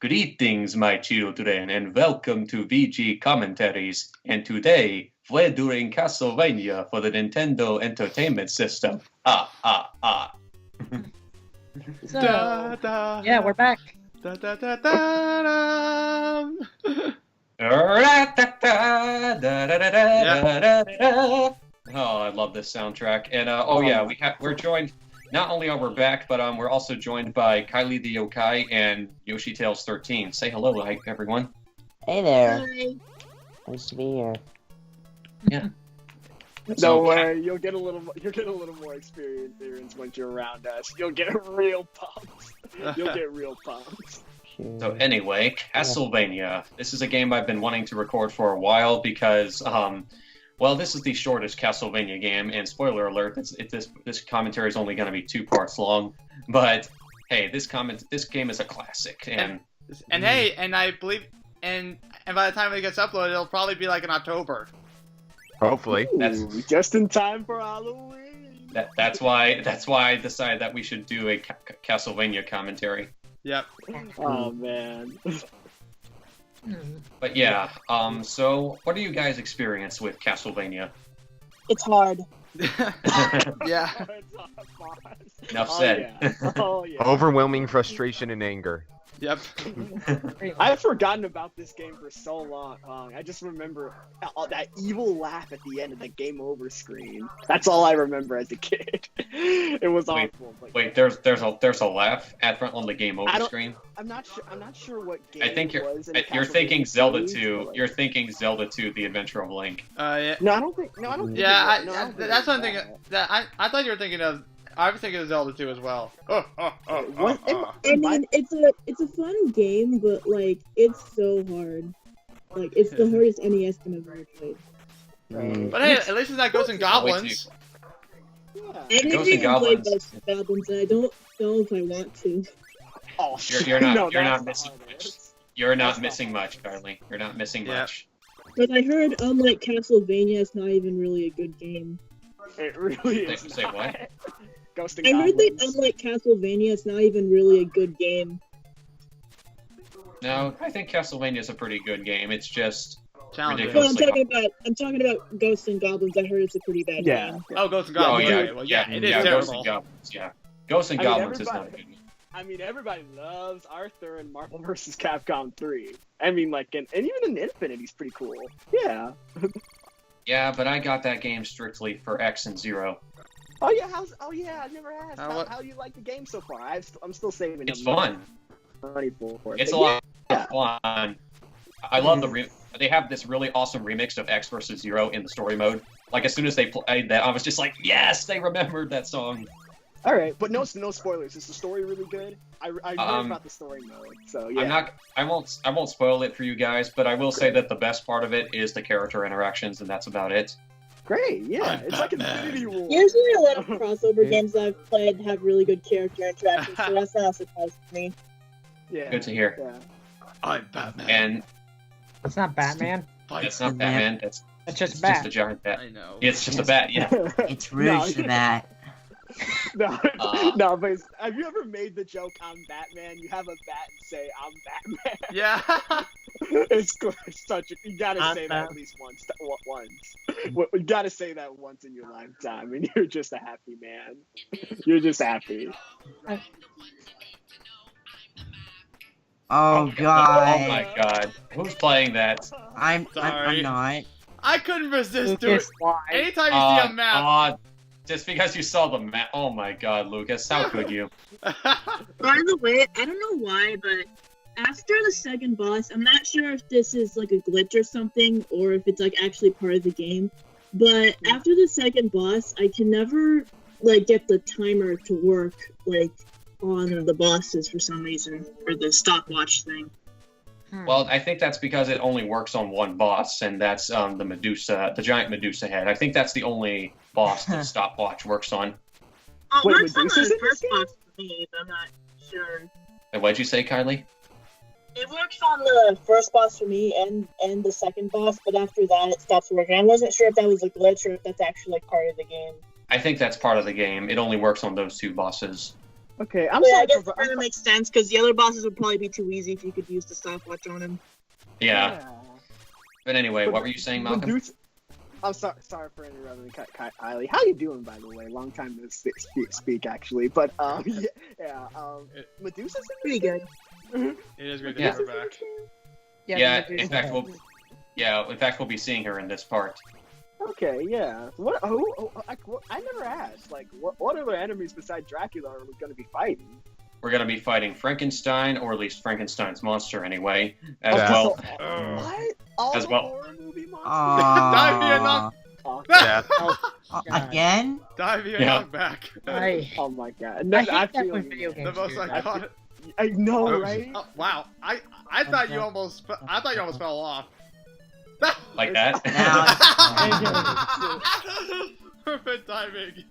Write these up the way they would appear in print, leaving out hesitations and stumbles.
Greetings, my children, and welcome to VG Commentaries. And today, we're doing Castlevania for the Nintendo Entertainment System. So, Da, da, yeah, we're back. da, da, da, da, da. Oh, I love this soundtrack. And we're joined. Not only are we back, but we're also joined by Kylie the Yokai and Yoshi Tales 13. Say hello, everyone. Hey there. Hi. Nice to be here. Yeah. Don't worry, you'll get a little more experience once you're around us. You'll get real pumped. You'll get real pumped. So anyway, Castlevania. This is a game I've been wanting to record for a while because, this is the shortest Castlevania game, and spoiler alert, this commentary is only going to be 2 parts long. But hey, this game is a classic, and I believe, and by the time it gets uploaded, it'll probably be like in October. Hopefully. That's just in time for Halloween. that's why I decided that we should do a Castlevania commentary. Yep. Oh man. But yeah, so what do you guys experience with Castlevania? It's hard. Yeah. Enough said. Yeah. Oh yeah. Overwhelming frustration and anger. Yep. I've forgotten about this game for so long. I just remember that evil laugh at the end of the game over screen. That's all I remember as a kid. It was awful. Wait, there's a laugh on the game over screen. I'm not sure what game. I think it was in you're Castlevania thinking Zelda 2, 2. but, You're thinking Zelda 2: The Adventure of Link. Yeah. No, I don't think. No, I don't. Yeah, think I don't think that's what I'm it was thinking. I thought you were thinking of. I was thinking of Zelda 2 as well. What? I mean, it's a fun game, but like it's so hard. Like it's the hardest NES game I've ever played. But hey, at least it's not Ghosts and Goblins. Yeah. I never Ghosts and even played Goblins. Ghosts and Goblins, and I don't know if I want to. Oh, You're not- no, you're not that's missing the much. hardest. You're not That's not missing hard. much, Carly. You're not missing Yeah. much. But I heard, unlike Castlevania, it's not even really a good game. It really is. Say not. what? Ghost and I heard that, Goblins. unlike Castlevania, it's not even really a good game. No, I think Castlevania is a pretty good game. It's just Challenging. Well, ridiculous. I'm talking about Ghosts and Goblins. I heard it's a pretty bad Yeah. game. Oh, Ghosts and Yeah, Goblins. yeah, okay, well, yeah, it is yeah, Ghosts terrible. and Goblins. Yeah, Ghosts and I mean, Goblins is not a everybody- good game. I mean, everybody loves Arthur and Marvel vs. Capcom 3. I mean, like, and even in Infinity's pretty cool. Yeah. Yeah, but I got that game strictly for X and Zero. Oh yeah. I never asked. What- How you like the game so far? I'm still saving. It's up fun. money for it. It's a But lot yeah. of fun. I love they have this really awesome remix of X versus Zero in the story mode. Like as soon as they played that, I was just like, yes, they remembered that song. All right, but no spoilers. Is the story really good? I heard about the story mode, so yeah. I won't spoil it for you guys, but I will say that the best part of it is the character interactions, and that's about it. Great, yeah. I'm It's like Batman. Infinity War. Usually, a lot of crossover games that I've played have really good character interactions, so that's not a surprise to me. Yeah. Good to hear. Yeah. I'm Batman. And It's not Batman. that's not Batman. That's It's just it's Bat. just a giant bat. I know. It's just a bat. Yeah. It's Rouge No, that. No, Uh, no, but have you ever made the joke, I'm Batman? You have a bat and say, I'm Batman. Yeah. It's such a, you gotta I'm say that Bat- at least once. You gotta say that once in your lifetime, and you're just a happy man. You're just happy. Oh Oh god. my god. Who's playing that? I'm Sorry. not. I couldn't resist doing Lucas, why? Anytime you see a map. Just because you saw the map. Oh my god, Lucas, how could you? By the way, I don't know why, but after the second boss, I'm not sure if this is like a glitch or something, or if it's like actually part of the game. But after the second boss, I can never like get the timer to work like on the bosses for some reason, or the stopwatch thing. Well, I think that's because it only works on one boss, and that's the Medusa, the giant Medusa head. I think that's the only boss that stopwatch works on. Oh, Wait, it works on Medusa's the in this first game? boss for me, but I'm not sure. And what'd you say, Kylie? It works on the first boss for me and the second boss, but after that it stops working. I wasn't sure if that was a glitch or if that's actually like part of the game. I think that's part of the game. It only works on those two bosses. Okay, I'm Yeah, I sorry. guess it kind of makes sense because the other bosses would probably be too easy if you could use the stopwatch on him. Yeah. But anyway, what were you saying, Malcolm? I'm sorry for interrupting, Kylie. How you doing, by the way? Long time no speak, actually. But Medusa's Pretty good. It is great to Yeah. have her back. Yeah, in fact, we'll be seeing her in this part. Okay, yeah. I never asked. Like, what other enemies besides Dracula are we going to be fighting? We're gonna be fighting Frankenstein, or at least Frankenstein's monster anyway, as Okay, well. so, what? All As the well. horror movie monsters? Aww. Oh, Yeah. Again? Die via Yeah. knockback. oh my god. I No, hate that feel with you. video The games. most dude. iconic. I know, right? Oh, wow. I thought you almost fell off. Like that. Perfect timing.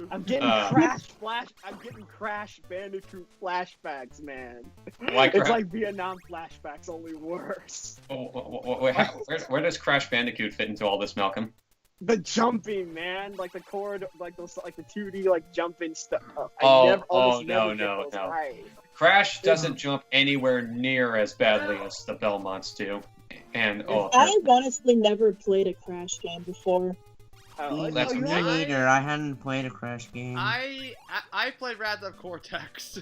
I'm getting Crash Bandicoot flashbacks, man. Why It's Crash? like Vietnam flashbacks, only worse. Where does Crash Bandicoot fit into all this, Malcolm? The jumping, man, like the chord, like those, like the 2D, like jumping stuff. No. Right. Crash doesn't jump anywhere near as badly as the Belmonts do. And I've honestly never played a Crash game before. That's Me okay. neither. I hadn't played a Crash game. I played Wrath of Cortex.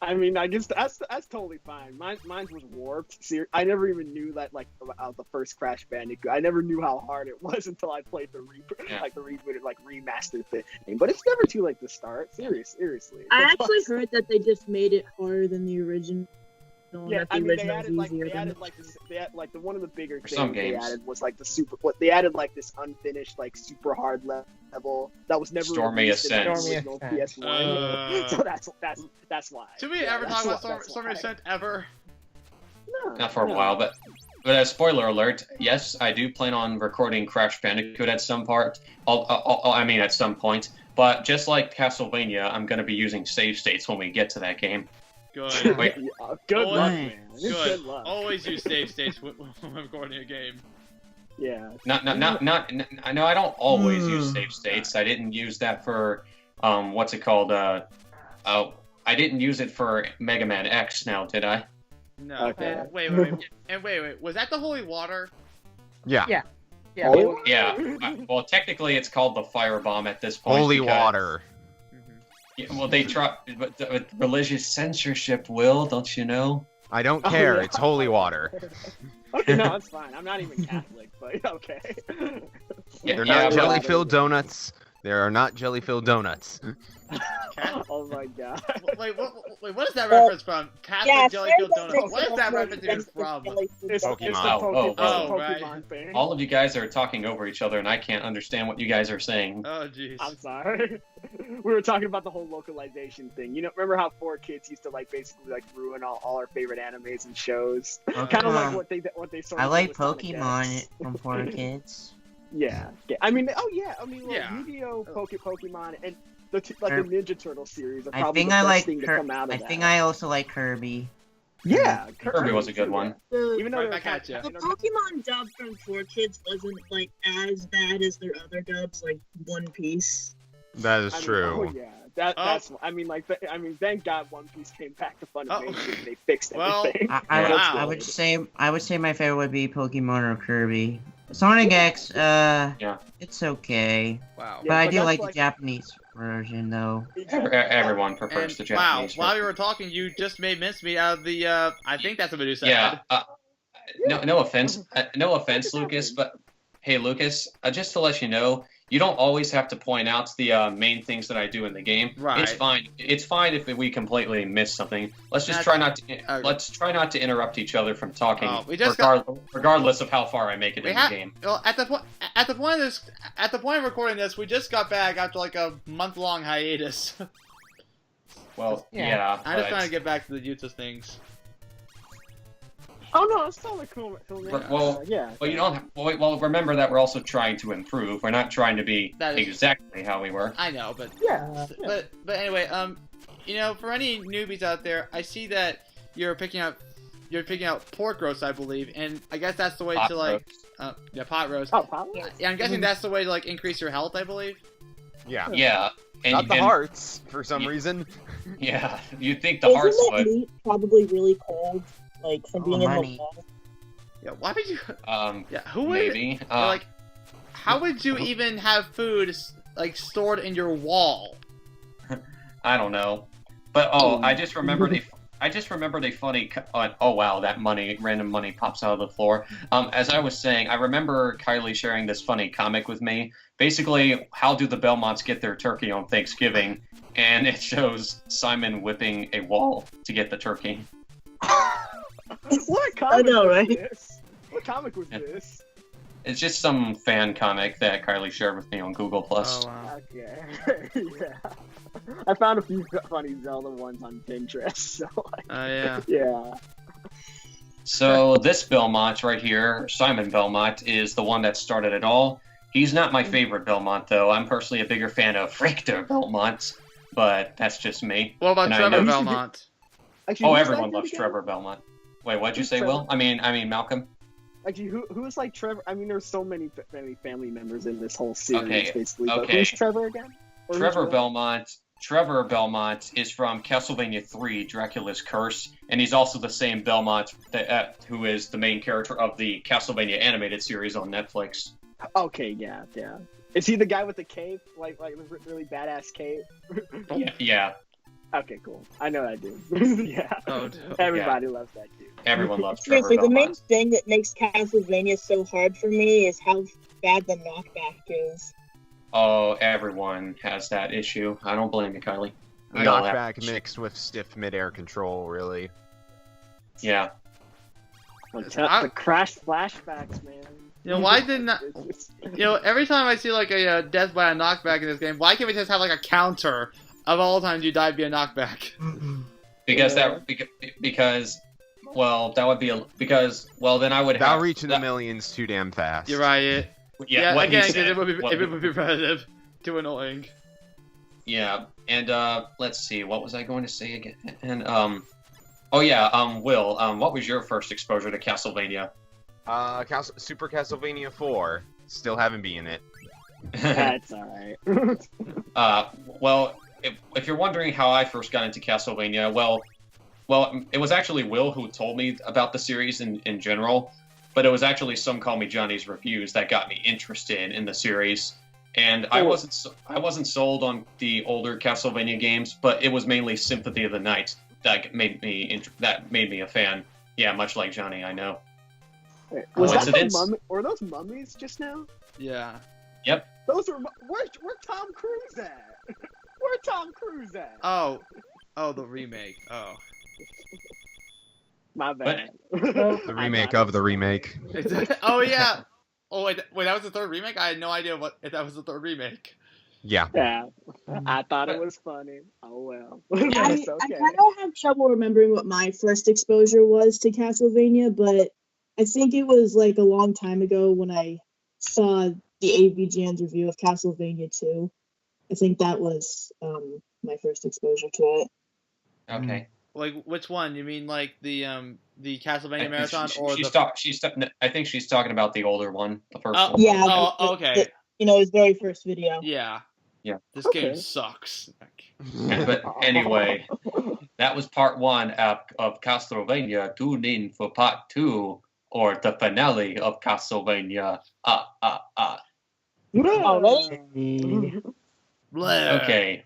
I mean, I guess that's totally fine. Mine was warped. I never even knew that, like, about the first Crash Bandicoot. I never knew how hard it was until I played the rebooted, like, remastered thing. But it's never too late to start. Seriously. I actually heard that they just made it harder than the original. Yeah, that the I mean, they original added was like easier than one of the bigger For things some they games. added was like they added like this unfinished, like, super hard level that was never Stormy released in the Ascent. original Stormy PS1. So that's why. Should we Yeah, ever that's talk about why- that's Stormy why. Ascent ever? No, Not for a no. while, but as spoiler alert, yes, I do plan on recording Crash Bandicoot at some part. At some point. But just like Castlevania, I'm going to be using save states when we get to that game. Good. Wait. Yeah, good luck, man. Good. Good luck. Always use save states when recording a game. Yeah. I know I don't always use save states. I didn't use that for what's it called? I didn't use it for Mega Man X. Now, did I? No. Okay. Wait. And wait. Was that the holy water? Yeah. Yeah. Yeah. Holy water? Yeah. Well, technically, it's called the firebomb at this point. Holy because- water. Yeah, well, they try, but with religious censorship, Will, don't you know? I don't Oh, care. yeah. It's holy water. Okay, no, it's fine. I'm not even Catholic, but okay. Yeah, They're yeah, not but- jelly-filled donuts. There are not jelly-filled donuts. Oh my god. Wait, what is that reference from? Catholic Yeah, Jelly-filled Fairy Donuts. What is that Tales reference even from? It's Pokemon. the Oh, Pokemon right. thing. All of you guys are talking over each other, and I can't understand what you guys are saying. Oh, jeez. I'm sorry. We were talking about the whole localization thing. You know, remember how 4Kids used to like basically like ruin all our favorite animes and shows? Kind of like what they sort I of like did with Sonic Pokemon X. from 4Kids. Yeah. I mean, well, Yeah. Yu-Gi-Oh, Pokemon, and the Ninja Turtle series are I probably think the I best like thing to come out of I that. think I also like Kirby. Yeah, Kirby was a good one. Even though Right they're back at ya. The Pokemon dub from 4Kids wasn't like as bad as their other dubs, like One Piece. That is I mean, true. Oh yeah, that's. I mean, thank God One Piece came back to Funimation and they fixed Well, everything. I would say my favorite would be Pokemon or Kirby. Sonic X, it's okay. Wow. Yeah, But I but do that's like the like- Japanese version though. Everyone And prefers the wow, Japanese. while you were talking, you just made mincemeat out of the, I think that's a Medusa Yeah. head. No offense, Lucas, but hey, Lucas, just to let you know, you don't always have to point out the main things that I do in the game. Right. It's fine. It's fine if we completely miss something. Let's just That's- try not to interrupt each other from talking, Oh, we just regardless of how far I make it We in have the game. well at the point of recording this, we just got back after like a month-long hiatus. Well, Yeah. yeah. I'm just but- trying to get back to the Jutsu things. Oh no, it's totally cool. Well, yeah. Well, you don't. Well, remember that we're also trying to improve. We're not trying to be That is- exactly how we were. I know, but Yeah. but anyway, for any newbies out there, I see that you're picking out pork roast, I believe, and I guess that's the way Pot to like roast. pot roast. Oh, probably. Yeah, I'm guessing that's the way to like increase your health, I believe. Yeah. Yeah, Not the hearts, for some reason. Yeah, you'd think the hearts Isn't that would. meat probably really cold, like from being in money. the wall? Yeah, why would you? Yeah, who would? Maybe. Like, how would you even have food like stored in your wall? I don't know. But I just remembered a funny. Oh wow, that random money pops out of the floor. As I was saying, I remember Kylie sharing this funny comic with me. Basically, how do the Belmonts get their turkey on Thanksgiving? And it shows Simon whipping a wall to get the turkey. What comic know, was right? this? What comic was this? It's just some fan comic that Kylie shared with me on Google Plus. Oh wow. Okay. Yeah. I found a few funny Zelda ones on Pinterest, so Yeah. yeah. So this Belmont right here, Simon Belmont, is the one that started it all. He's not my favorite Belmont, though. I'm personally a bigger fan of Richter Belmont, but that's just me. What about And I Trevor know- Belmont? Actually, Oh, who's everyone that loves again? Trevor Belmont. Wait, what'd you Who's say, Trevor? Will? I mean Malcolm. Actually, who is like Trevor? I mean, there's so many family members in this whole series, Okay, basically. But okay. who's Trevor again? Or who's Trevor Will? Belmont. Trevor Belmont is from Castlevania 3, Dracula's Curse, and he's also the same Belmont who is the main character of the Castlevania animated series on Netflix. Okay, yeah. Is he the guy with the cape, like the really badass cape? Yeah, Okay, cool. I know that dude. Yeah. Oh, Everybody loves that dude. everyone loves Trevor Seriously, the main Belmont. thing that makes Castlevania so hard for me is how bad the knockback is. Oh, everyone has that issue. I don't blame you, Kylie. We all have that Knockback issue. mixed with stiff midair control, really. Yeah. The crash flashbacks, man. You know, why didn't I- You know, every time I see like a death by a knockback in this game, why can't we just have like a counter of all times you died via knockback? Because that would be then I would Without have reaching the millions too damn fast. You're right. Yeah, what he again, 'cause said. it would be What- repetitive, too annoying. Yeah, and let's see, what was I going to say again? And Will, what was your first exposure to Castlevania? Super Castlevania 4. Still haven't beaten it. That's alright. If you're wondering how I first got into Castlevania, well, it was actually Will who told me about the series in general, but it was actually Some Call Me Johnny's reviews that got me interested in the series. And I wasn't sold on the older Castlevania games, but it was mainly Symphony of the Night that made me a fan. Yeah, much like Johnny, I know. Wait, was that the Coincidence? were those mummies just now? Yeah. Those were where's Tom Cruise at? Where's Tom Cruise at? Oh, the remake. Oh. My bad. The remake of the remake. Oh yeah. Oh wait, that was the third remake. I had no idea if that was the third remake. Yeah. Yeah, I thought it was funny. Oh well. I That's kind okay. of have trouble remembering what my first exposure was to Castlevania, but I think it was like a long time ago when I saw the AVGN's review of Castlevania 2. I think that was my first exposure to it. Okay. Like which one? You mean like the Castlevania marathon I think she's talking about the older one, the first Oh. one. Yeah. Oh, okay. His very first video. Yeah. Yeah. This Okay. game sucks. But anyway, that was part 1 of Castlevania. Tune in for part 2, or the finale of Castlevania. Alright. Blah. Okay.